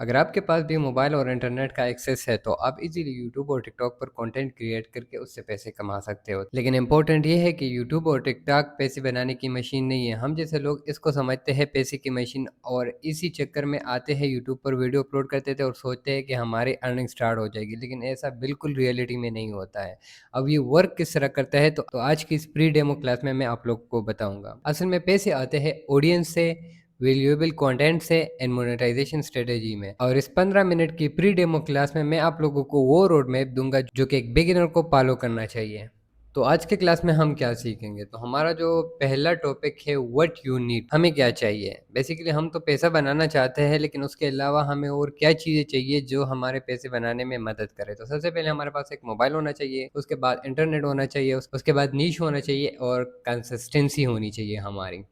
अगर आपके पास भी मोबाइल और इंटरनेट का एक्सेस है तो आप इजीली यूट्यूब और टिकटॉक पर कंटेंट क्रिएट करके उससे पैसे कमा सकते हो। लेकिन इम्पोर्टेंट ये है कि यूट्यूब और टिकटॉक पैसे बनाने की मशीन नहीं है। हम जैसे लोग इसको समझते हैं पैसे की मशीन, और इसी चक्कर में आते हैं यूट्यूब पर वीडियो अपलोड करते थे और सोचते हैं कि हमारी अर्निंग स्टार्ट हो जाएगी, लेकिन ऐसा बिल्कुल रियलिटी में नहीं होता है। अब ये वर्क किस तरह करता है तो आज की इस प्री डेमो क्लास में मैं आप लोग को बताऊंगा। असल में पैसे आते हैं ऑडियंस से, वैल्यूएबल कंटेंट से एंड मोनेटाइजेशन स्ट्रेटेजी में। और इस 15 मिनट की प्री डेमो क्लास में मैं आप लोगों को वो रोड मैप दूंगा जो कि एक बिगिनर को फॉलो करना चाहिए। तो आज के क्लास में हम क्या सीखेंगे, तो हमारा जो पहला टॉपिक है व्हाट यू नीड, हमें क्या चाहिए। बेसिकली हम तो पैसा बनाना चाहते हैं, लेकिन उसके अलावा हमें और क्या चीज़ें चाहिए जो हमारे पैसे बनाने में मदद करे। तो सबसे पहले हमारे पास एक मोबाइल होना चाहिए, उसके बाद इंटरनेट होना चाहिए, उसके बाद नीश होना चाहिए और कंसिस्टेंसी होनी चाहिए हमारी।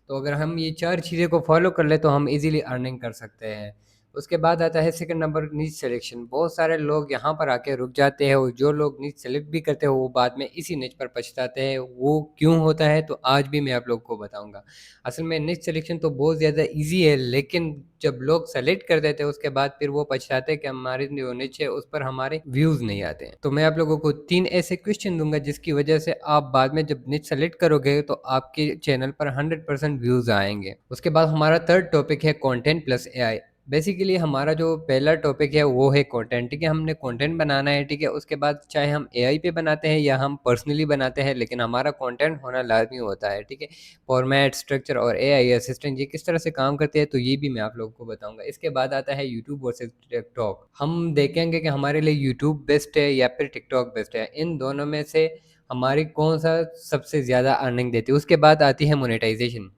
तो अगर हम ये 4 चीज़ें को फ़ॉलो कर लें तो हम ईज़िली अर्निंग कर सकते हैं। उसके बाद आता है सेकंड नंबर नीश सिलेक्शन। बहुत सारे लोग यहाँ पर आके रुक जाते हैं और जो लोग नीश सेलेक्ट भी करते हैं वो बाद में इसी निच पर पछताते हैं। वो क्यों होता है तो आज भी मैं आप लोग को बताऊँगा। असल में निच सिलेक्शन तो बहुत ज़्यादा ईज़ी है, लेकिन जब लोग सेलेक्ट कर देते हैं उसके बाद फिर वो पछताते हैं कि हमारी जो निच है उस पर हमारे व्यूज़ नहीं आते हैं। तो मैं आप लोगों को 3 ऐसे क्वेश्चन दूँगा जिसकी वजह से आप बाद में जब निच सेलेक्ट करोगे तो आपके चैनल पर 100% व्यूज़ आएँगे। उसके बाद हमारा थर्ड टॉपिक है कंटेंट प्लस एआई। बेसिकली हमारा जो पहला टॉपिक है वो है कंटेंट, ठीक है। हमने कंटेंट बनाना है, ठीक है। उसके बाद चाहे हम एआई पे बनाते हैं या हम पर्सनली बनाते हैं, लेकिन हमारा कंटेंट होना लाज़मी होता है, ठीक है। फॉर्मेट, स्ट्रक्चर और एआई असिस्टेंट ये किस तरह से काम करते हैं तो ये भी मैं आप लोगों को बताऊंगा। इसके बाद आता है यूट्यूब वर्सेस टिकटॉक। हम देखेंगे कि हमारे लिए यूट्यूब बेस्ट है या फिर टिकटॉक बेस्ट है, इन दोनों में से हमारी कौन सा सबसे ज़्यादा अर्निंग देती है। उसके बाद आती है मोनेटाइजेशन।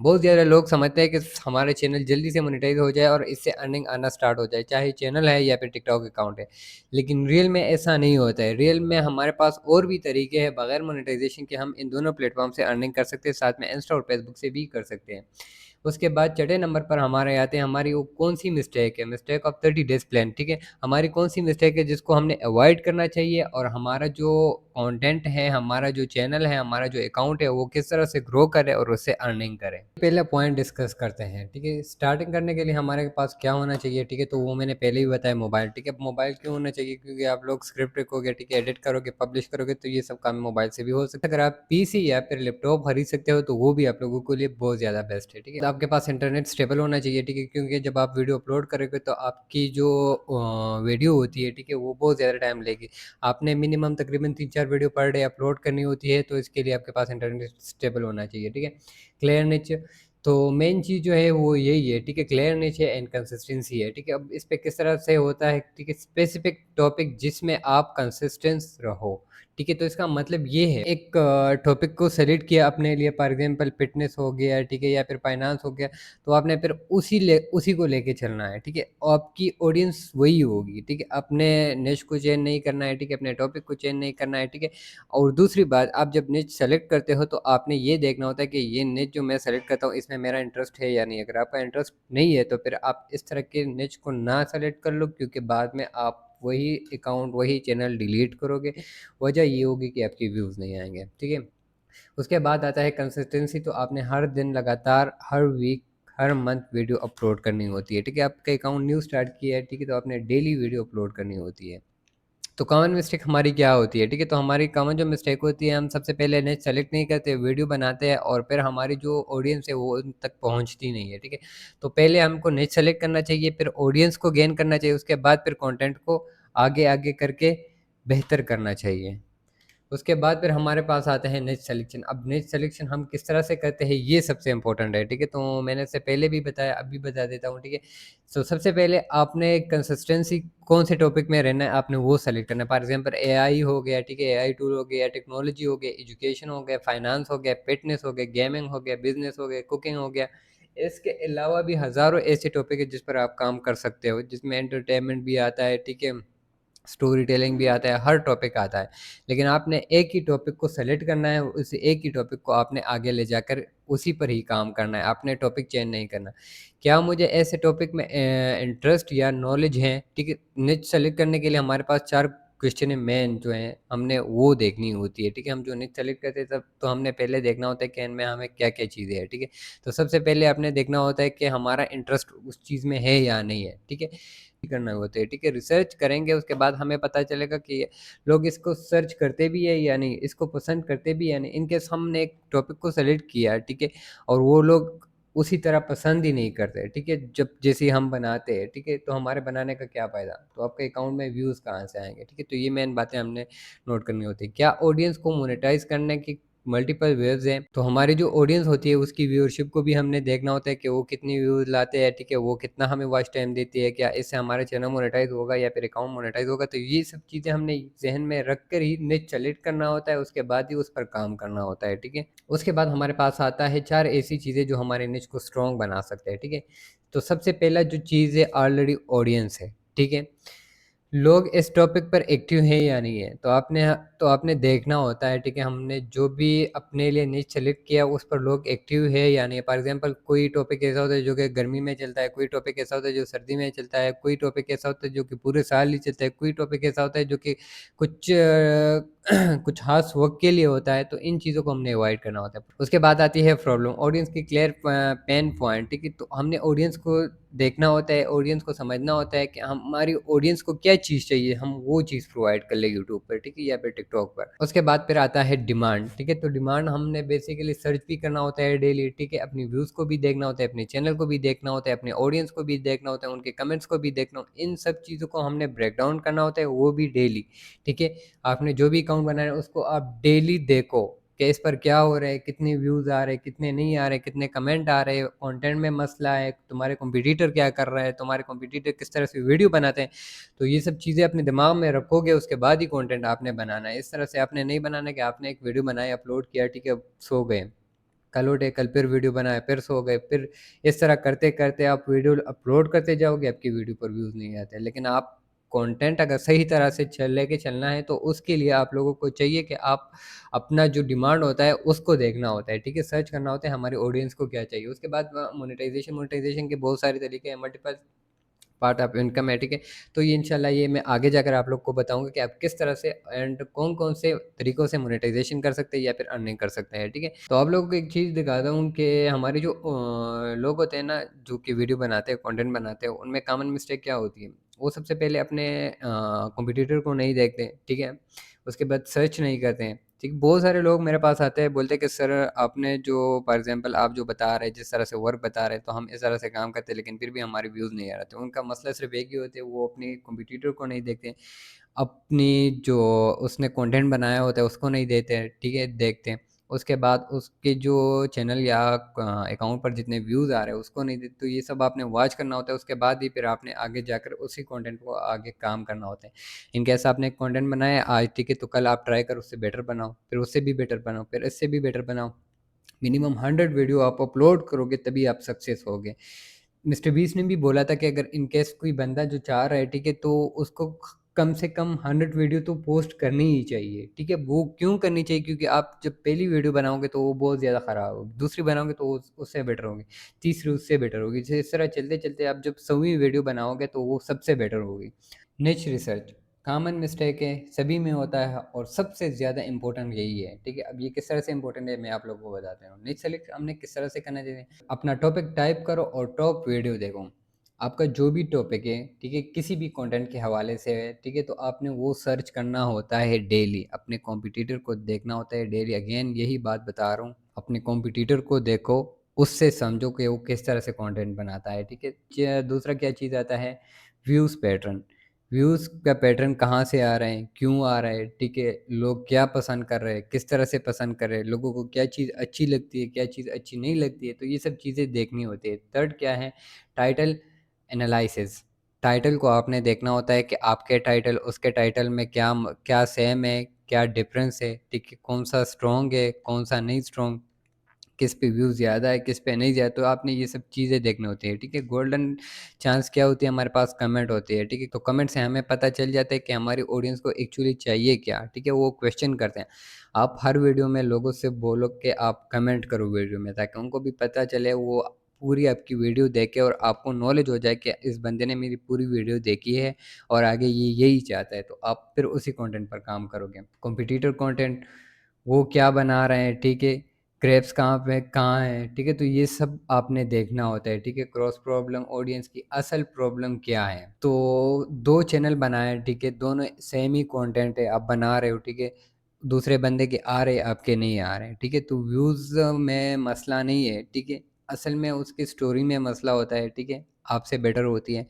बहुत ज़्यादा लोग समझते हैं कि हमारे चैनल जल्दी से मोनेटाइज हो जाए और इससे अर्निंग आना स्टार्ट हो जाए, चाहे चैनल है या फिर टिकटॉक अकाउंट है। लेकिन रियल में ऐसा नहीं होता है। रियल में हमारे पास और भी तरीके हैं बगैर मोनेटाइजेशन के, हम इन दोनों प्लेटफॉर्म से अर्निंग कर सकते हैं, साथ में इंस्टा और फेसबुक से भी कर सकते हैं। उसके बाद चौथे नंबर पर हमारे आते हैं हमारी वो कौन सी मिस्टेक है, मिस्टेक ऑफ 30 डेज प्लान, ठीक है। हमारी कौन सी मिस्टेक है जिसको हमने अवॉइड करना चाहिए, और हमारा जो कंटेंट है, हमारा जो चैनल है, हमारा जो अकाउंट है वो किस तरह से ग्रो करे और उससे अर्निंग करे। पहला पॉइंट डिस्कस करते हैं, ठीक है। स्टार्टिंग करने के लिए हमारे पास क्या होना चाहिए, ठीक है। तो वो मैंने पहले ही बताया, मोबाइल, ठीक है। मोबाइल क्यों होना चाहिए, क्योंकि आप लोग स्क्रिप्ट लिखोगे, ठीक है, एडिट करोगे, पब्लिश करोगे, तो ये सब काम मोबाइल से भी हो सकता है। अगर आप पीसी या फिर लैपटॉप खरीद सकते हो तो वो भी आप लोगों के लिए बहुत ज़्यादा बेस्ट है, ठीक है। तो आपके पास इंटरनेट स्टेबल होना चाहिए, ठीक है, क्योंकि जब आप वीडियो अपलोड करोगे तो आपकी जो वीडियो होती है, ठीक है, वो बहुत ज़्यादा टाइम लेगी। आपने मिनिमम तकरीबन 3-4 वीडियो पर डे अपलोड करनी होती है, तो इसके लिए आपके पास इंटरनेट स्टेबल होना चाहिए, ठीक है। क्लियर निच, तो मेन चीज़ जो है वो यही है, ठीक है। क्लियर निच है एंड कंसिस्टेंसी है, ठीक है। अब इस पे किस तरह से होता है, ठीक है, स्पेसिफिक टॉपिक जिसमें आप कंसिस्टेंस रहो, ठीक है। तो इसका मतलब ये है, एक टॉपिक को सेलेक्ट किया अपने लिए, फॉर एग्जांपल फिटनेस हो गया, ठीक है, या फिर फाइनेंस हो गया, तो आपने फिर उसी को लेके चलना है, ठीक है। आपकी ऑडियंस वही होगी, ठीक है। अपने निश को चेंज नहीं करना है, ठीक है, अपने टॉपिक को चेंज नहीं करना है, ठीक है। और दूसरी बात, आप जब निच सेलेक्ट करते हो तो आपने ये देखना होता है कि ये निच जो मैं सेलेक्ट करता हूँ इसमें मेरा इंटरेस्ट है या नहीं। अगर आपका इंटरेस्ट नहीं है तो फिर आप इस तरह के निच को ना सेलेक्ट कर लो, क्योंकि बाद में आप वही अकाउंट, वही चैनल डिलीट करोगे। वजह ये होगी कि आपके व्यूज़ नहीं आएंगे, ठीक है। उसके बाद आता है कंसिस्टेंसी। तो आपने हर दिन लगातार, हर वीक, हर मंथ वीडियो अपलोड करनी होती है, ठीक है। आपका अकाउंट न्यू स्टार्ट किया है, ठीक है, तो आपने डेली वीडियो अपलोड करनी होती है। तो कॉमन मिस्टेक हमारी क्या होती है, ठीक है। तो हमारी कॉमन जो मिस्टेक होती है, हम सबसे पहले नेट सेलेक्ट नहीं करते, वीडियो बनाते हैं और फिर हमारी जो ऑडियंस है वो उन तक पहुंचती नहीं है, ठीक है। तो पहले हमको नेट सेलेक्ट करना चाहिए, फिर ऑडियंस को गेन करना चाहिए, उसके बाद फिर कंटेंट को आगे आगे करके बेहतर करना चाहिए। उसके बाद फिर हमारे पास आते हैं निच सिलेक्शन। अब निच सिलेक्शन हम किस तरह से करते हैं ये सबसे इम्पोर्टेंट है, ठीक है। तो मैंने इससे पहले भी बताया, अब भी बता देता हूँ, ठीक है। तो सबसे पहले आपने कंसिस्टेंसी कौन से टॉपिक में रहना है आपने वो सेलेक्ट करना है। फॉर एग्जांपल एआई हो गया, ठीक है, एआई टूल हो गया, टेक्नोलॉजी हो गया, एजुकेशन हो गया, फाइनेंस हो गया, फिटनेस हो गया, गेमिंग हो गया, बिजनेस हो गया, कुकिंग हो गया। इसके अलावा भी हज़ारों ऐसे टॉपिक है जिस पर आप काम कर सकते हो, जिसमें एंटरटेनमेंट भी आता है, ठीक है, स्टोरी टेलिंग भी आता है, हर टॉपिक आता है। लेकिन आपने एक ही टॉपिक को सेलेक्ट करना है, उस एक ही टॉपिक को आपने आगे ले जाकर उसी पर ही काम करना है, आपने टॉपिक चेंज नहीं करना। क्या मुझे ऐसे टॉपिक में इंटरेस्ट या नॉलेज है, ठीक है। निच सेलेक्ट करने के लिए हमारे पास 4 क्वेश्चन मेन जो है हमने वो देखनी होती है, ठीक है। हम जो निच सेलेक्ट करते हैं तब तो हमने पहले देखना होता है कि इनमें हमें क्या-क्या चीज़ें हैं, ठीक है। तो सबसे पहले आपने देखना होता है कि हमारा इंटरेस्ट उस चीज़ में है या नहीं है, ठीक है। करना होता है, ठीक है। रिसर्च करेंगे उसके बाद हमें पता चलेगा कि लोग इसको सर्च करते भी है या नहीं, इसको पसंद करते भी या नहीं। इन केस हमने एक टॉपिक को सेलेक्ट किया, ठीक है, और वो लोग उसी तरह पसंद ही नहीं करते, ठीक है। जब जैसे हम बनाते हैं, ठीक है, तो हमारे बनाने का क्या फ़ायदा? तो आपके अकाउंट में व्यूज़ कहाँ से आएँगे, ठीक है। तो ये मेन बातें हमने नोट करनी होती है। क्या ऑडियंस को मोनेटाइज़ करने की मल्टीपल वेव्स हैं, तो हमारी जो ऑडियंस होती है उसकी व्यूअरशिप को भी हमने देखना होता है कि वो कितनी व्यूज़ लाते हैं, ठीक है, वो कितना हमें वॉच टाइम देती है, क्या इससे हमारा चैनल मोनेटाइज़ होगा या फिर अकाउंट मोनेटाइज़ होगा। तो ये सब चीज़ें हमने ज़हन में रख कर ही निच सेलेक्ट करना होता है, उसके बाद ही उस पर काम करना होता है, ठीक है। उसके बाद हमारे पास आता है 4 ऐसी चीज़ें जो हमारे निच को स्ट्रॉन्ग बना सकते हैं, ठीक है। तो सबसे पहला जो चीज़ है ऑलरेडी ऑडियंस है, ठीक है। लोग इस टॉपिक पर एक्टिव हैं या नहीं है, तो आपने देखना होता है, ठीक है। हमने जो भी अपने लिए निche सेलेक्ट किया उस पर लोग एक्टिव है या नहीं है। फॉर एग्जांपल कोई टॉपिक ऐसा होता है जो कि गर्मी में चलता है, कोई टॉपिक ऐसा होता है जो सर्दी में चलता है, कोई टॉपिक ऐसा होता है जो कि पूरे साल ही चलता है, कोई टॉपिक ऐसा होता है जो कि कुछ कुछ खास वक्त के लिए होता है। तो इन चीज़ों को हमने अवॉइड करना होता है। उसके बाद आती है प्रॉब्लम, ऑडियंस की क्लियर पेन पॉइंट, ठीक है। तो हमने ऑडियंस को देखना होता है, ऑडियंस को समझना होता है कि हमारी ऑडियंस को क्या चीज़ चाहिए, हम वो चीज़ प्रोवाइड कर ले यूट्यूब पर, ठीक है, या फिर टिकटॉक पर। उसके बाद फिर आता है डिमांड, ठीक है। तो डिमांड हमने बेसिकली सर्च भी करना होता है डेली, ठीक है। अपनी व्यूज़ को भी देखना होता है, अपने चैनल को भी देखना होता है, अपने ऑडियंस को भी देखना होता है, उनके कमेंट्स को भी देखना होता है। इन सब चीज़ों को हमने ब्रेक डाउन करना होता है, वो भी डेली, ठीक है। आपने जो भी अकाउंट बनाया है उसको आप डेली देखो कि इस पर क्या हो रहा है, कितने व्यूज़ आ रहे हैं, कितने नहीं आ रहे, कितने कमेंट आ रहे हैं, कंटेंट में मसला है, तुम्हारे कॉम्पिटिटर क्या कर रहा है, तुम्हारे कॉम्पिटिटर किस तरह से वीडियो बनाते हैं। तो ये सब चीज़ें अपने दिमाग में रखोगे, उसके बाद ही कंटेंट आपने बनाना है। इस तरह से आपने नहीं बनाना कि आपने एक वीडियो बनाई, अपलोड किया, ठीक है, सो गए। कल उठे, कल फिर वीडियो बनाए, फिर सो गए, फिर इस तरह करते-करते आप वीडियो अपलोड करते जाओगे, आपकी वीडियो पर व्यूज़ नहीं आते। लेकिन आप कंटेंट अगर सही तरह से लेके चलना है, तो उसके लिए आप लोगों को चाहिए कि आप अपना जो डिमांड होता है, उसको देखना होता है, ठीक है? सर्च करना होता है हमारी ऑडियंस को क्या चाहिए। उसके बाद मोनेटाइज़ेशन के बहुत सारे तरीके हैं, मल्टीपल पार्ट ऑफ इनकम है, ठीक है। तो ये इंशाल्लाह ये मैं आगे जाकर आप लोग को बताऊंगा कि आप किस तरह से एंड कौन कौन से तरीकों से मोनेटाइजेशन कर सकते हैं या फिर अर्निंग कर सकते हैं, ठीक है। तो आप लोगों को एक चीज़ दिखाता हूँ कि हमारे जो लोग होते हैं ना, जो कि वीडियो बनाते हैं, कंटेंट बनाते हैं, उनमें कॉमन मिस्टेक क्या होती है। वो सबसे पहले अपने कंपटीटर को नहीं देखते, ठीक है। उसके बाद सर्च नहीं करते हैं, ठीक। बहुत सारे लोग मेरे पास आते हैं, बोलते हैं कि सर आपने जो फॉर एग्जांपल आप जो बता रहे हैं, जिस तरह से वर्क बता रहे हैं, तो हम इस तरह से काम करते हैं, लेकिन फिर भी हमारे व्यूज़ नहीं आ रहे। तो उनका मसला सिर्फ एक ही होता है, वो अपने कॉम्पिटिटर को नहीं देखते, अपनी जो उसने कंटेंट बनाया होता है उसको नहीं देते हैं, ठीक है, देखते हैं। उसके बाद उसके जो चैनल या अकाउंट पर जितने व्यूज़ आ रहे हैं उसको नहीं देते। तो ये सब आपने वॉच करना होता है, उसके बाद ही फिर आपने आगे जाकर उसी कंटेंट को आगे काम करना होता है। इन केस आपने कंटेंट बनाया आज, ठीक है, तो कल आप ट्राई करो उससे बेटर बनाओ, फिर उससे भी बेटर बनाओ, फिर इससे भी बेटर बनाओ। मिनिमम 100 वीडियो आप अपलोड करोगे तभी आप सक्सेस होगे। मिस्टर बीस्ट ने भी बोला था कि अगर इन केस कोई बंदा जो चाह रहा है, ठीक है, तो उसको कम से कम 100 वीडियो तो पोस्ट करनी ही चाहिए, ठीक है। वो क्यों करनी चाहिए? क्योंकि आप जब पहली वीडियो बनाओगे तो वो बहुत ज़्यादा ख़राब होगी, दूसरी बनाओगे तो उससे बेटर होगी, तीसरी उससे बेटर होगी। जैसे इस तरह चलते चलते आप जब 100वीं वीडियो बनाओगे तो वो सबसे बेटर होगी। निच रिसर्च कॉमन मिस्टेक है, सभी में होता है और सबसे ज़्यादा इंपॉर्टेंट यही है, ठीक है। अब ये किस तरह से इंपॉर्टेंट है मैं आप लोगों को बताता हूँ। निच सेलेक्ट हमने किस तरह से करना चाहिए, अपना टॉपिक टाइप करो और टॉप वीडियो देखो। आपका जो भी टॉपिक है, ठीक है, किसी भी कंटेंट के हवाले से है, ठीक है, तो आपने वो सर्च करना होता है डेली, अपने कॉम्पिटिटर को देखना होता है डेली। अगेन यही बात बता रहा हूँ, अपने कॉम्पिटिटर को देखो, उससे समझो कि वो किस तरह से कंटेंट बनाता है, ठीक है। दूसरा क्या चीज़ आता है, व्यूज़ पैटर्न। व्यूज़ का पैटर्न कहाँ से आ रहे हैं, क्यों आ रहा है, ठीक है, लोग क्या पसंद कर रहे हैं, किस तरह से पसंद कर रहे हैं, लोगों को क्या चीज़ अच्छी लगती है, क्या चीज़ अच्छी नहीं लगती है। तो ये सब चीज़ें देखनी होती है। थर्ड क्या है, टाइटल एनालिसिस। टाइटल को आपने देखना होता है कि आपके टाइटल उसके टाइटल में क्या सेम है, क्या डिफरेंस है, ठीक है, कौन सा स्ट्रॉन्ग है, कौन सा नहीं स्ट्रॉन्ग, किस पे व्यूज़ ज़्यादा है, किस पे नहीं ज़्यादा। तो आपने ये सब चीज़ें देखनी होती है, ठीक है। गोल्डन चांस क्या होती है, हमारे पास कमेंट होती है, ठीक है। तो कमेंट से हमें पता चल जाता है कि हमारी ऑडियंस को एक्चुअली चाहिए क्या, ठीक है। वो क्वेश्चन करते हैं। आप हर वीडियो में लोगों से बोलो कि आप कमेंट करो वीडियो में, ताकि उनको भी पता चले, वो पूरी आपकी वीडियो देखे और आपको नॉलेज हो जाए कि इस बंदे ने मेरी पूरी वीडियो देखी है और आगे ये यही चाहता है, तो आप फिर उसी कंटेंट पर काम करोगे। कॉम्पिटिटर कंटेंट, वो क्या बना रहे हैं, ठीक है, ग्रेप्स कहाँ पे कहाँ है, ठीक है, तो ये सब आपने देखना होता है, ठीक है। क्रॉस प्रॉब्लम, ऑडियंस की असल प्रॉब्लम क्या है। तो 2 चैनल बनाए, ठीक है, दोनों सेम ही कंटेंट है, आप बना रहे हो, ठीक है, दूसरे बंदे के आ रहे, आपके नहीं आ रहे, ठीक है, तो व्यूज़ में मसला नहीं है, ठीक है, असल में उसकी स्टोरी में मसला होता है, ठीक है, आपसे बेटर होती है।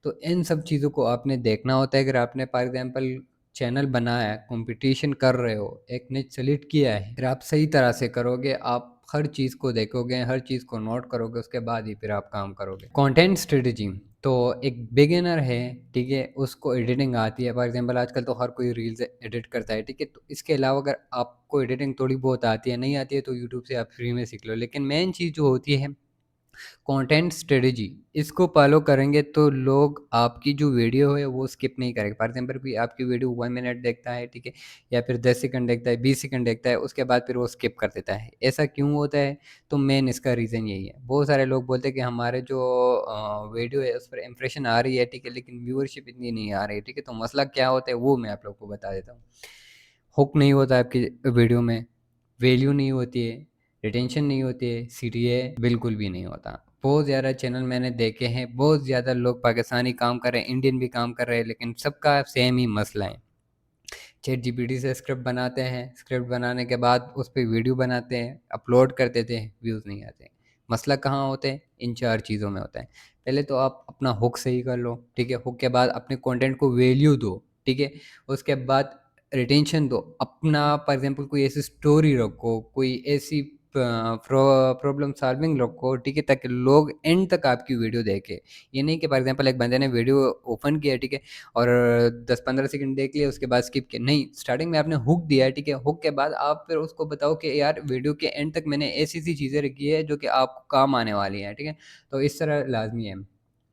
तो इन सब चीज़ों को आपने देखना होता है। अगर आपने फॉर एग्ज़ाम्पल चैनल बनाया है, कंपटीशन कर रहे हो, एक ने सेलेक्ट किया है, फिर आप सही तरह से करोगे, आप हर चीज़ को देखोगे, हर चीज़ को नोट करोगे, उसके बाद ही फिर आप काम करोगे। कंटेंट स्ट्रेटजी, तो एक बिगिनर है, ठीक है, उसको एडिटिंग आती है, फॉर एग्जांपल आजकल तो हर कोई रील्स एडिट करता है, ठीक है, तो इसके अलावा अगर आपको एडिटिंग थोड़ी बहुत आती है, नहीं आती है, तो यूट्यूब से आप फ्री में सीख लो। लेकिन मेन चीज़ जो होती है कंटेंट स्ट्रेटजी, इसको फॉलो करेंगे तो लोग आपकी जो वीडियो है वो स्किप नहीं करेंगे। फॉर एग्जाम्पल कोई आपकी वीडियो 1 मिनट देखता है, ठीक है, या फिर 10 सेकंड देखता है, 20 सेकंड देखता है, उसके बाद फिर वो स्किप कर देता है। ऐसा क्यों होता है? तो मेन इसका रीज़न यही है। बहुत सारे लोग बोलते हैं कि हमारे जो वीडियो है उस पर इंप्रेशन आ रही है, ठीक है, लेकिन व्यूअरशिप इतनी नहीं आ रही है, ठीक है, तो मसला क्या होता है वो मैं आप लोग को बता देता हूँ। हुक नहीं होता है आपकी वीडियो में, वैल्यू नहीं होती है, रिटेंशन नहीं होती है, सीटीए बिल्कुल भी नहीं होता। बहुत ज़्यादा चैनल मैंने देखे हैं, बहुत ज़्यादा लोग पाकिस्तानी काम कर रहे हैं, इंडियन भी काम कर रहे हैं, लेकिन सबका सेम ही मसला है। चैट जीपीटी से स्क्रिप्ट बनाते हैं, स्क्रिप्ट बनाने के बाद उस पे वीडियो बनाते हैं, अपलोड कर देते हैं, व्यूज़ नहीं आते। मसला कहाँ होता है? इन 4 चीज़ों में होता है। पहले तो आप अपना हुक सही कर लो, ठीक है? हुक के बाद अपने कंटेंट को वैल्यू दो, ठीक है? उसके बाद रिटेंशन दो। अपना फॉर एग्ज़ाम्पल कोई ऐसी स्टोरी रखो, कोई ऐसी प्रॉब्लम सॉल्विंग रखो, ठीक है? ताकि लोग एंड तक आपकी वीडियो देखें। ये नहीं कि फॉर एग्ज़ाम्पल एक बंदे ने वीडियो ओपन किया, ठीक है? और 10-15 सेकंड देख लिया, उसके बाद स्किप किया। नहीं, स्टार्टिंग में आपने हुक दिया है, ठीक है? हुक के बाद आप फिर उसको बताओ कि यार वीडियो के एंड तक मैंने ऐसी-ऐसी चीज़ें रखी है जो कि आपको काम आने वाली हैं, ठीक है? तो इस तरह लाज़मी है।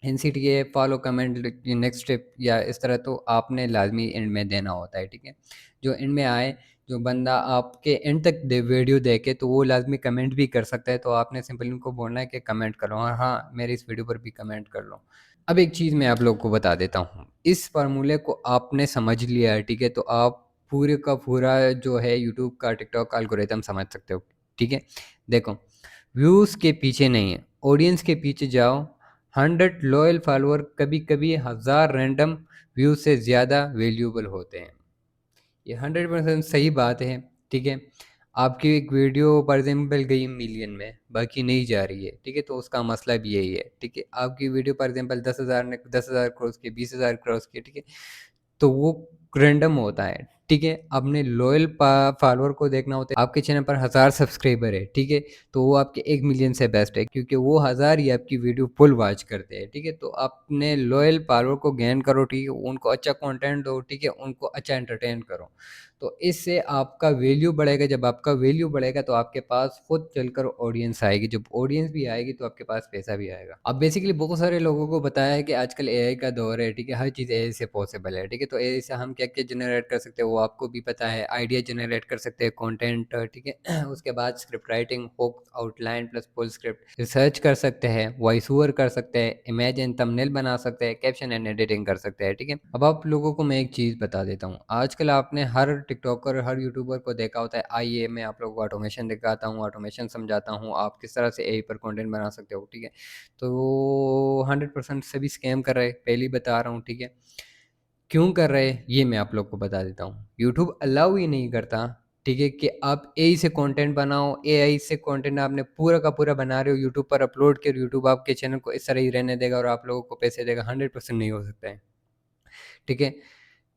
एनसीटीए, फॉलो, कमेंट, नेक्स्ट स्टेप या इस तरह तो आपने लाज़मी एंड में देना होता है, ठीक है? जो एंड में आए, जो बंदा आपके एंड तक वीडियो देखे तो वो लाज़मी कमेंट भी कर सकता है, तो आपने सिंपली उनको बोलना है कि कमेंट करो और हाँ, मेरी इस वीडियो पर भी कमेंट कर लो। अब एक चीज़ मैं आप लोग को बता देता हूँ, इस फ़ॉर्मूले को आपने समझ लिया है, ठीक है? तो आप पूरे का पूरा जो है यूट्यूब का, टिकटॉक का एल्गोरिथम समझ सकते हो, ठीक है? देखो, व्यूज़ के पीछे नहीं है, ऑडियंस के पीछे जाओ। 100 लॉयल फॉलोअर कभी-कभी 1000 रैंडम व्यूज़ से ज़्यादा वैल्यूएबल होते हैं। ये 100% सही बात है, ठीक है? आपकी एक वीडियो फॉर एग्ज़ाम्पल गई मिलियन में, बाकी नहीं जा रही है, ठीक है? तो उसका मसला भी यही है, ठीक है? आपकी वीडियो फॉर एग्ज़ाम्पल 10,000 ने 10,000 क्रॉस की, 20,000 क्रॉस की, ठीक है? तो वो रैंडम होता है, ठीक है? आपने लॉयल फॉलोअर को देखना होता है। आपके चैनल पर 1000 सब्सक्राइबर है, ठीक है? तो वो आपके 1 मिलियन से बेस्ट है, क्योंकि वो 1000 ही आपकी वीडियो फुल वॉच करते हैं, ठीक है? तो अपने लॉयल फॉलोअर को गेन करो, ठीक है? उनको अच्छा कंटेंट दो, ठीक है? उनको अच्छा एंटरटेन करो। तो इससे आपका वैल्यू बढ़ेगा, जब आपका वैल्यू बढ़ेगा तो आपके पास खुद चलकर ऑडियंस आएगी, जब ऑडियंस भी आएगी तो आपके पास पैसा भी आएगा। अब बेसिकली बहुत सारे लोगों को बताया है कि आजकल एआई का दौर है, ठीक है? हर चीज़ एआई से पॉसिबल है, ठीक है? तो एआई से हम क्या-क्या जनरेट कर सकते हैं वो आपको भी पता है। आइडिया जनरेट कर सकते हैं, कंटेंट, ठीक है? उसके बाद script writing, hook, outline plus full script, research कर सकते हैं, वॉइस ओवर कर सकते हैं, इमेज एंड थंबनेल बना सकते हैं, कैप्शन एंड एडिटिंग कर सकते हैं, ठीक है? अब आप लोगों को मैं एक चीज़ बता देता हूँ। आजकल आपने हर टिकटॉकर, हर यूट्यूबर को देखा होता है, आइए मैं आप लोगों को ऑटोमेशन दिखाता हूँ, ऑटोमेशन समझाता हूँ, आप किस तरह से एआई पर कंटेंट बना सकते हो, ठीक है? तो 100% सभी स्कैम कर रहे हैं, पहले ही बता रहा हूँ, ठीक है? क्यों कर रहे हैं, ये मैं आप लोग को बता देता हूँ। यूट्यूब अलाउ ही नहीं करता, ठीक है, कि आप एआई से कंटेंट बनाओ, एआई से कंटेंट आपने पूरा का पूरा बना रहे हो, यूट्यूब पर अपलोड कर, यूट्यूब आपके चैनल को इस तरह ही रहने देगा और आप लोगों को पैसे देगा, 100% नहीं हो सकता है, ठीक है?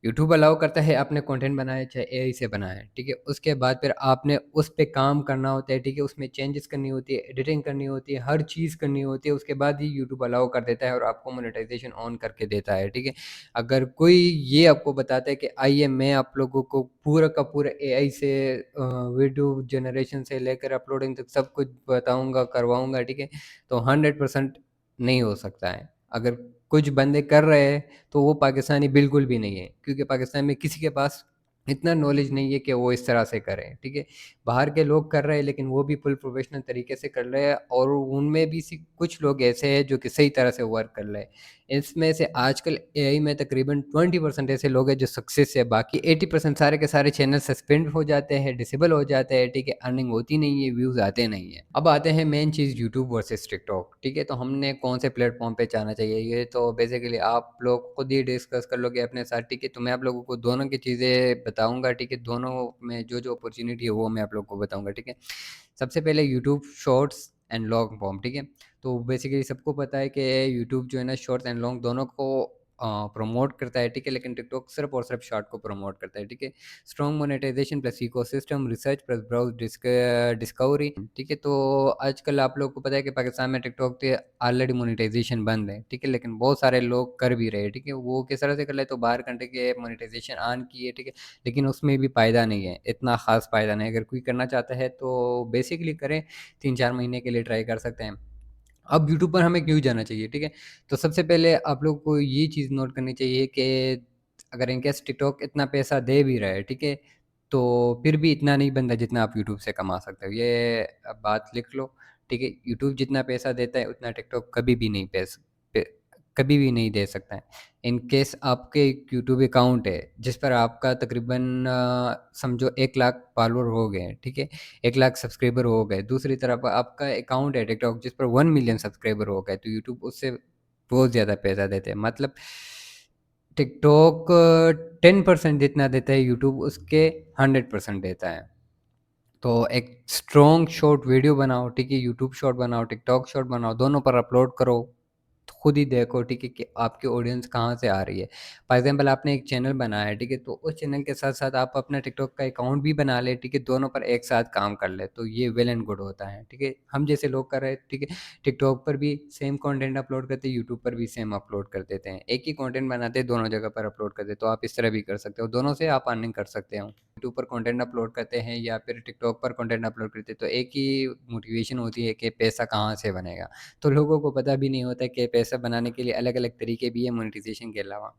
यूट्यूब अलाउ करता है आपने कंटेंट बनाया चाहे एआई से बनाया है, ठीक है? उसके बाद फिर आपने उस पे काम करना होता है, ठीक है? उसमें चेंजेस करनी होती है, एडिटिंग करनी होती है, हर चीज़ करनी होती है, उसके बाद ही यूट्यूब अलाउ कर देता है और आपको मोनेटाइजेशन ऑन करके देता है, ठीक है? अगर कोई ये आपको बताता है कि आइए मैं आप लोगों को पूरा का पूरा एआई से वीडियो जनरेशन से लेकर अपलोडिंग तक सब कुछ बताऊँगा, करवाऊँगा, ठीक है? तो 100% नहीं हो सकता है। अगर कुछ बंदे कर रहे हैं तो वो पाकिस्तानी बिल्कुल भी नहीं है, क्योंकि पाकिस्तान में किसी के पास इतना नॉलेज नहीं है कि वो इस तरह से करें, ठीक है? बाहर के लोग कर रहे हैं लेकिन वो भी फुल प्रोफ़ेशनल तरीके से कर रहे हैं और उनमें भी सी कुछ लोग ऐसे हैं जो कि सही तरह से वर्क कर रहे हैं। इसमें से आजकल एआई में तकरीबन 20% ऐसे लोग हैं जो सक्सेस है, बाकी 80% सारे के सारे चैनल सस्पेंड हो जाते हैं, डिसेबल हो जाते हैं, ठीक है? अर्निंग होती नहीं है, व्यूज़ आते नहीं हैं। अब आते हैं मेन चीज़ यूट्यूब वर्सेस टिकटॉक, ठीक है? तो हमने कौन से प्लेटफ़ॉर्म पे जाना चाहिए, ये तो बेसिकली आप लोग खुद ही डिस्कस कर लोगे अपने साथ, ठीक है? तो मैं आप लोगों को दोनों की चीज़ें बताऊँगा, ठीक है? दोनों में जो-जो अपॉर्च्युनिटी है वो मैं आप लोग को बताऊँगा, ठीक है? सबसे पहले YouTube shorts and long form, ठीक है? तो बेसिकली सबको पता है कि यूट्यूब जो है ना शॉर्ट्स एंड लॉन्ग दोनों को प्रमोट करता है, ठीक है? लेकिन टिकटॉक सिर्फ़ और सिर्फ़ शॉर्ट को प्रमोट करता है, ठीक है? Strong monetization plus ecosystem research plus browse discovery, ठीक है? तो आजकल आप लोगों को पता है कि पाकिस्तान में टिकटॉक पे ऑलरेडी मोनेटाइज़ेशन बंद है, ठीक है? लेकिन बहुत सारे लोग कर भी रहे हैं, ठीक है? वो किस तरह से कर रहे हैं तो बाहर कंट्री के मोनेटाइज़ेशन ऑन की है, ठीक है? लेकिन उसमें भी फ़ायदा नहीं है, इतना ख़ास फ़ायदा नहीं है। अगर कोई करना चाहता है तो बेसिकली करें, 3-4 महीने के लिए ट्राई कर सकते हैं। अब यूट्यूब पर हमें क्यों जाना चाहिए, ठीक है? तो सबसे पहले आप लोग को ये चीज़ नोट करनी चाहिए कि अगर इन केस टिकटॉक इतना पैसा दे भी रहा है, ठीक है? तो फिर भी इतना नहीं बनता जितना आप यूट्यूब से कमा सकते हो। ये बात लिख लो, ठीक है? यूट्यूब जितना पैसा देता है उतना टिकटॉक कभी भी नहीं पे कभी भी नहीं दे सकता है। इन केस आपके यूट्यूब अकाउंट है जिस पर आपका तकरीबन समझो 1 लाख फॉलोवर हो गए हैं, ठीक है? 1 लाख सब्सक्राइबर हो गए। दूसरी तरफ आपका अकाउंट है टिकटॉक जिस पर 1 मिलियन सब्सक्राइबर हो गए, तो यूट्यूब उससे बहुत ज़्यादा पैसा देते हैं। मतलब टिकटॉक 10% जितना देता है यूट्यूब उसके 100% देता है। तो एक स्ट्रॉन्ग शॉर्ट वीडियो बनाओ, ठीक है? यूट्यूब शॉर्ट बनाओ, टिकटॉक शॉर्ट बनाओ, दोनों पर अपलोड करो। तो खुद ही देखो, ठीक है, कि आपकी ऑडियंस कहाँ से आ रही है। फॉर एग्ज़ाम्पल आपने एक चैनल बनाया है, ठीक है? तो उस चैनल के साथ-साथ आप अपना टिकटॉक का अकाउंट भी बना लें, ठीक है? दोनों पर एक साथ काम कर लें, तो ये वेल एंड गुड होता है, ठीक है? हम जैसे लोग कर रहे हैं, ठीक है? टिकटॉक पर भी सेम कंटेंट अपलोड करते हैं, यूट्यूब पर भी सेम अपलोड कर देते हैं। एक ही कंटेंट बनाते हैं, दोनों जगह पर अपलोड कर देते हैं, तो आप इस तरह भी कर सकते हो। दोनों से आप अर्निंग कर सकते हो। यूट्यूब पर कंटेंट अपलोड करते हैं या फिर टिकटॉक पर कंटेंट अपलोड करते हैं तो एक ही मोटिवेशन होती है कि पैसा कहाँ से बनेगा। तो लोगों को पता भी नहीं होता कि पैसा बनाने के लिए अलग-अलग तरीके भी हैं मोनेटाइजेशन के अलावा।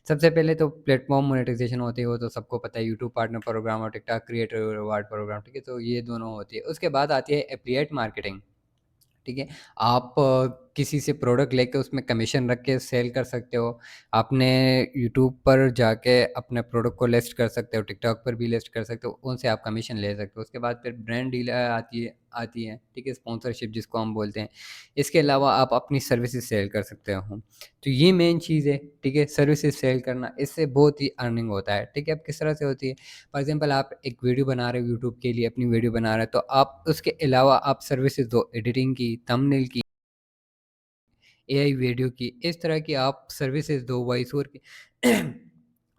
सबसे पहले तो प्लेटफ़ॉर्म मोनेटाइजेशन होती है वो तो सबको पता है यूट्यूब पार्टनर प्रोग्राम और टिकटॉक क्रिएटर रिवार्ड प्रोग्राम, ठीक है? तो ये दोनों होती है। उसके बाद आती है एफ़िलिएट मार्केटिंग। ठीक है? आप किसी से प्रोडक्ट लेके उसमें कमीशन रख के सेल कर सकते हो। आपने यूट्यूब पर जाके अपने प्रोडक्ट को लिस्ट कर सकते हो, टिकटॉक पर भी लिस्ट कर सकते हो, उनसे आप कमीशन ले सकते हो। उसके बाद फिर ब्रांड डील आती है, ठीक है? स्पॉन्सरशिप जिसको हम बोलते हैं। इसके अलावा आप अपनी सर्विसेज़ सेल कर सकते हो। तो ये मेन चीज़ है, ठीक है? सर्विसेज़ सेल करना, इससे बहुत ही अर्निंग होता है, ठीक है? अब किस तरह से होती है? फॉर एग्ज़ाम्पल आप एक वीडियो बना रहे हो यूट्यूब के लिए, अपनी वीडियो बना रहे हो, तो आप उसके अलावा आप सर्विसेज़ दो, एडिटिंग की, थंबनेल की, एआई वीडियो की, इस तरह की आप सर्विसेज़ दो, वॉइस ओवर की।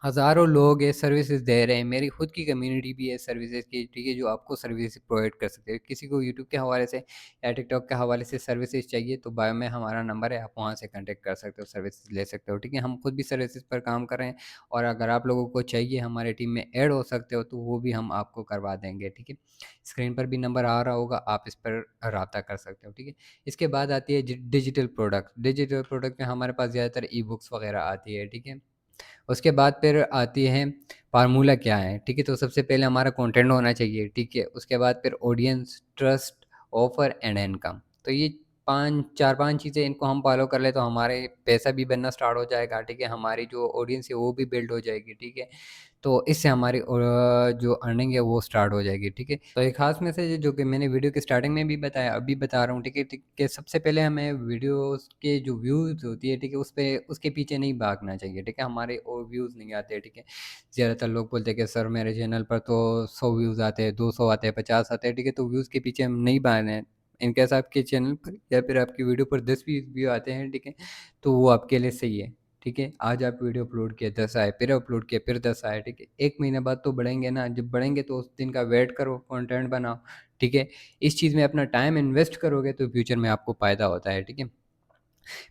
हज़ारों लोग ये सर्विसेज़ दे रहे हैं, मेरी खुद की कम्युनिटी भी है सर्विसेज़ की, ठीक है? जो आपको सर्विस प्रोवाइड कर सकते हैं। किसी को यूट्यूब के हवाले से या टिकटॉक के हवाले से सर्विसेज़ चाहिए, तो बायो में हमारा नंबर है, आप वहाँ से कॉन्टैक्ट कर सकते हो, सर्विसेज़ ले सकते हो, ठीक है? हम खुद भी सर्विसेज़ पर काम कर रहे हैं और अगर आप लोगों को चाहिए हमारी टीम में ऐड हो सकते हो, तो वो भी हम आपको करवा देंगे, ठीक है? स्क्रीन पर भी नंबर आ रहा होगा, आप इस पर राब्ता कर सकते हो, ठीक है? इसके बाद आती है डिजिटल प्रोडक्ट। डिजिटल प्रोडक्ट में हमारे पास ज़्यादातर ई-बुक्स वगैरह आती है, ठीक है? उसके बाद फिर आती है फ़ॉर्मूला क्या है, ठीक है? तो सबसे पहले हमारा कंटेंट होना चाहिए, ठीक है? उसके बाद फिर audience, trust, offer and income. तो ये 5 4-5 चीज़ें इनको हम फ़ॉलो कर लें तो हमारे पैसा भी बनना स्टार्ट हो जाएगा, ठीक है? हमारी जो ऑडियंस है वो भी बिल्ड हो जाएगी, ठीक है? तो इससे हमारी जो अर्निंग है वो स्टार्ट हो जाएगी, ठीक है? तो एक ख़ास मैसेज है जो कि मैंने वीडियो के स्टार्टिंग में भी बताया, अभी बता रहा हूँ, ठीक है? ठीक कि सबसे पहले हमें वीडियोज़ के जो व्यूज़ होती है, ठीक है? उसके पीछे नहीं भागना चाहिए, ठीक है? हमारे व्यूज़ नहीं आते, ठीक है? ज़्यादातर लोग बोलते हैं कि सर मेरे चैनल पर तो 100 व्यूज़ आते हैं, 200 आते हैं, 50 आते हैं, ठीक है? तो व्यूज़ के पीछे हम नहीं भागना है। इन केस आपके चैनल पर या फिर आपकी वीडियो पर 10-20 व्यू आते हैं, ठीक है? तो वो आपके लिए सही है। ठीक है? आज आप वीडियो अपलोड किए 10 आए, फिर अपलोड किए फिर 10 आए, ठीक है? 1 महीने बाद तो बढ़ेंगे ना, जब बढ़ेंगे तो उस दिन का वेट करो, कंटेंट बनाओ, ठीक है? इस चीज़ में अपना टाइम इन्वेस्ट करोगे तो फ्यूचर में आपको फ़ायदा होता है, ठीक है?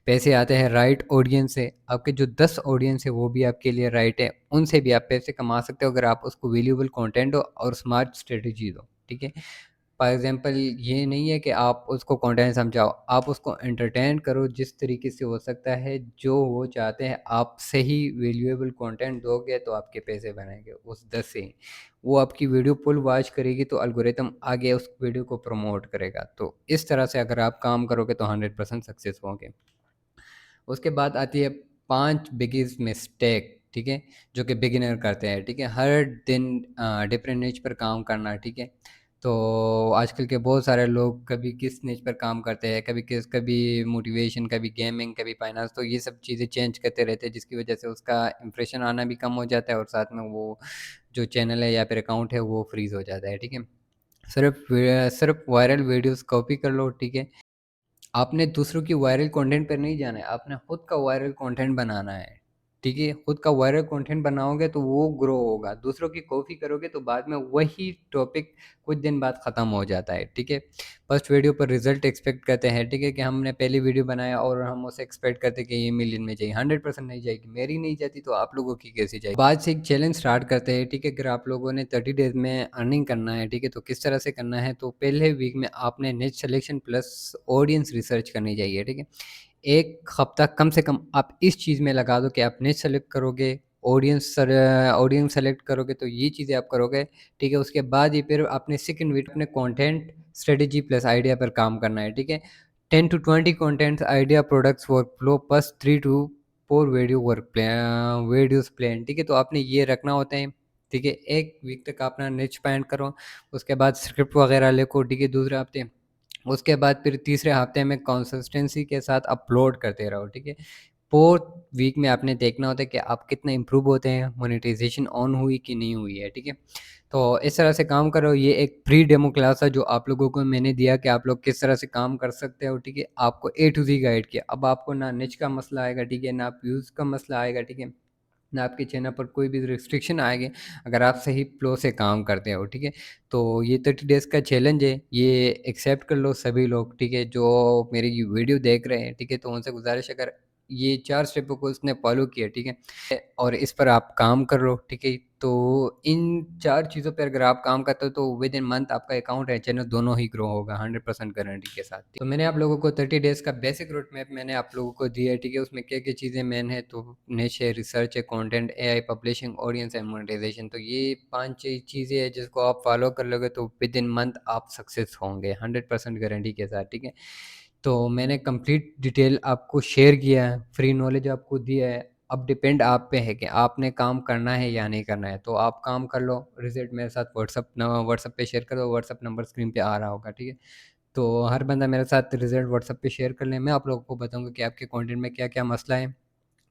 पैसे आते हैं राइट ऑडियंस से, आपके जो 10 ऑडियंस है वो भी आपके लिए राइट है, उनसे भी आप पैसे कमा सकते हो अगर आप उसको वैल्यूएबल कंटेंट दो और स्मार्ट स्ट्रैटेजी दो, ठीक है? फॉर एग्ज़ाम्पल ये नहीं है कि आप उसको कंटेंट समझाओ, आप उसको एंटरटेन करो जिस तरीके से हो सकता है, जो वो चाहते हैं आपसे ही वैल्यूएबल कंटेंट दोगे तो आपके पैसे बनेंगे उस 10 से ही। वो आपकी वीडियो फुल वॉच करेगी तो एल्गोरिथम आगे उस वीडियो को प्रमोट करेगा। तो इस तरह से अगर आप काम करोगे तो 100% सक्सेस होंगे। उसके बाद आती है 5 बिगेस्ट मिस्टेक, ठीक है? जो कि बिगिनर करते हैं, ठीक है? हर दिन डिफरेंट निच पर काम करना, ठीक है? तो आजकल के बहुत सारे लोग कभी किस निच पर काम करते हैं, कभी मोटिवेशन, कभी गेमिंग, कभी फाइनेंस, तो ये सब चीज़ें चेंज करते रहते हैं जिसकी वजह से उसका इंप्रेशन आना भी कम हो जाता है और साथ में वो जो चैनल है या फिर अकाउंट है वो फ्रीज़ हो जाता है, ठीक है? सिर्फ़ वायरल वीडियोज़ कॉपी कर लो, ठीक है? आपने दूसरों की वायरल कंटेंट पे नहीं जाना है, आपने खुद का वायरल कंटेंट बनाना है, ठीक है? खुद का वायरल कंटेंट बनाओगे तो वो ग्रो होगा, दूसरों की कॉपी करोगे तो बाद में वही टॉपिक कुछ दिन बाद ख़त्म हो जाता है, ठीक है? फर्स्ट वीडियो पर रिज़ल्ट एक्सपेक्ट करते हैं, ठीक है? कि हमने पहली वीडियो बनाया और हम उसे एक्सपेक्ट करते हैं कि ये मिलियन में जाएगी, 100% नहीं जाएगी, मेरी नहीं जाती तो आप लोगों की कैसे जाएगी? बाद से एक चैलेंज स्टार्ट करते हैं, ठीक है? अगर आप लोगों ने 30 डेज़ में अर्निंग करना है, ठीक है? तो किस तरह से करना है? तो पहले वीक में आपने निच सिलेक्शन प्लस ऑडियंस रिसर्च करनी चाहिए, ठीक है? 1 हफ्ता कम से कम आप इस चीज़ में लगा दो कि आप निच सेलेक्ट करोगे, ऑडियंस सेलेक्ट करोगे तो ये चीज़ें आप करोगे, ठीक है? उसके बाद ही फिर आपने सेकंड वीक अपने कंटेंट स्ट्रेटजी प्लस आइडिया पर काम करना है, ठीक है? 10 to 20 contents idea products workflow plus 3 to 4 videos plan, ठीक है? तो आपने ये रखना होता है, ठीक है? 1 वीक तक अपना निच फाइंड करो, उसके बाद स्क्रिप्ट वगैरह लिखो, ठीक है? दूसरे हफ्ते उसके बाद फिर तीसरे हफ्ते में कंसिस्टेंसी के साथ अपलोड करते रहो, ठीक है? 4th वीक में आपने देखना होता है कि आप कितना इम्प्रूव होते हैं, मोनेटाइज़ेशन ऑन हुई कि नहीं हुई है, ठीक है? तो इस तरह से काम करो, ये एक प्री डेमो क्लास है जो आप लोगों को मैंने दिया कि आप लोग किस तरह से काम कर सकते हो, ठीक है? आपको ए टू ज़ेड गाइड किया, अब आपको ना निच का मसला आएगा, ठीक है? ना व्यूज़ का मसला आएगा, ठीक है? ना आपके चैनल पर कोई भी रिस्ट्रिक्शन आएँगे, अगर आप सही फ्लो से काम करते हो, ठीक है? तो ये 30 डेज़ का चैलेंज है, ये एक्सेप्ट कर लो सभी लोग, ठीक है? जो मेरी ये वीडियो देख रहे हैं, ठीक है? तो उनसे गुज़ारिश है अगर ये 4 स्टेपों को उसने फ़ॉलो किया, ठीक है? और इस पर आप काम कर लो, ठीक है? तो इन 4 चीज़ों पे अगर आप काम करते हो तो विद इन मंथ आपका अकाउंट है चैनल दोनों ही ग्रो होगा 100% गारंटी के साथ। तो मैंने आप लोगों को 30 डेज़ का बेसिक रूट मैप मैंने आप लोगों को दिया है, ठीक है? उसमें क्या-क्या चीज़ें मेन है, तो निश है, रिसर्च है, content, AI, publishing, audience and monetization. तो ये 5 चीज़ें हैं जिसको आप फॉलो कर लोगे तो विद इन मंथ आप सक्सेस होंगे 100% गारंटी के साथ, ठीक है? तो मैंने कंप्लीट डिटेल आपको शेयर किया है, फ्री नॉलेज आपको दिया है। अब डिपेंड आप पे है कि आपने काम करना है या नहीं करना है। तो आप काम कर लो, रिज़ल्ट मेरे साथ व्हाट्सएप पे शेयर कर दो, व्हाट्सएप नंबर स्क्रीन पे आ रहा होगा, ठीक है? तो हर बंदा मेरे साथ रिज़ल्ट व्हाट्सएप पे शेयर कर ले, मैं आप लोगों को बताऊँगा कि आपके कंटेंट में क्या-क्या मसला है,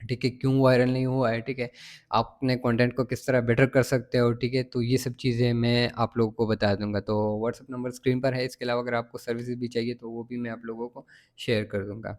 ठीक है? क्यों वायरल नहीं हुआ है, ठीक है? आप अपने कंटेंट को किस तरह बेटर कर सकते हो, ठीक है? तो ये सब चीज़ें मैं आप लोगों को बता दूँगा। तो व्हाट्सएप नंबर स्क्रीन पर है, इसके अलावा अगर आपको सर्विसेज़ भी चाहिए तो वो भी मैं आप लोगों को शेयर कर दूँगा।